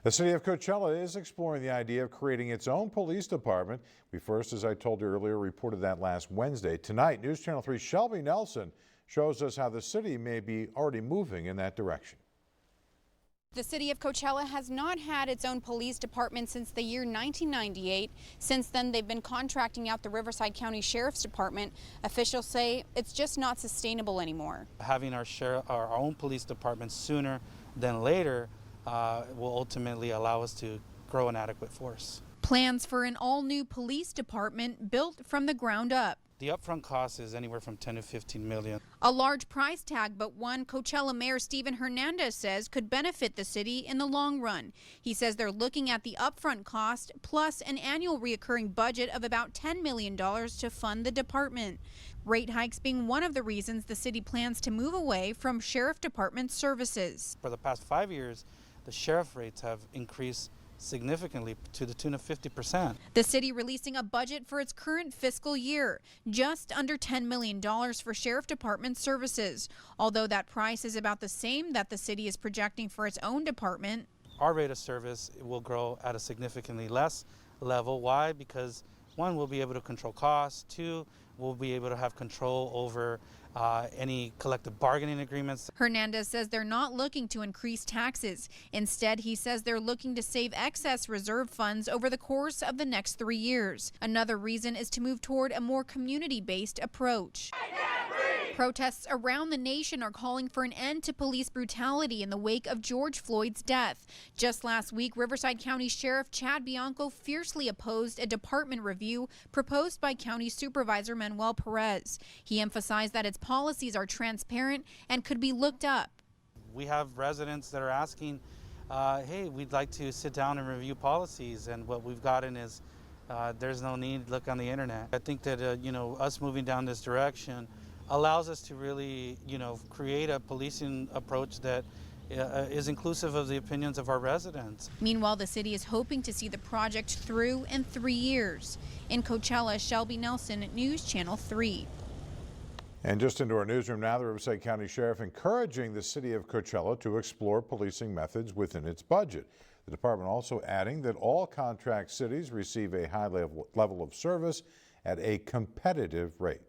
The city of Coachella is exploring the idea of creating its own police department. We first, as I told you earlier, reported that last Wednesday. Tonight, News Channel 3's Shelby Nelson shows us how the city may be already moving in that direction. The city of Coachella has not had its own police department since the year 1998. Since then, they've been contracting out the Riverside County Sheriff's Department. Officials say it's just not sustainable anymore. Having our own police department sooner than later will ultimately allow us to grow an adequate force. Plans for an all-new police department built from the ground up. The upfront cost is anywhere from 10 to 15 million. A large price tag, but one Coachella Mayor Stephen Hernandez says could benefit the city in the long run. He says they're looking at the upfront cost plus an annual reoccurring budget of about $10 million to fund the department. Rate hikes being one of the reasons the city plans to move away from sheriff department services. For the past 5 years, the sheriff rates have increased significantly to the tune of 50%. The city releasing a budget for its current fiscal year, just under $10 million for sheriff department services, although that price is about the same that the city is projecting for its own department. Our rate of service will grow at a significantly less level. Why? Because one, we'll be able to control costs. Two, we'll be able to have control over any collective bargaining agreements. Hernandez says they're not looking to increase taxes. Instead, he says they're looking to save excess reserve funds over the course of the next 3 years. Another reason is to move toward a more community-based approach. Protests around the nation are calling for an end to police brutality in the wake of George Floyd's death. Just last week, Riverside County Sheriff Chad Bianco fiercely opposed a department review proposed by County Supervisor Manuel Perez. He emphasized that its policies are transparent and could be looked up. We have residents that are asking, hey, we'd like to sit down and review policies, and what we've gotten is there's no need, look on the internet. I think that us moving down this direction allows us to really, create a policing approach that is inclusive of the opinions of our residents. Meanwhile, the city is hoping to see the project through in 3 years. In Coachella, Shelby Nelson, News Channel 3. And just into our newsroom now, the Riverside County Sheriff encouraging the city of Coachella to explore policing methods within its budget. The department also adding that all contract cities receive a high level of service at a competitive rate.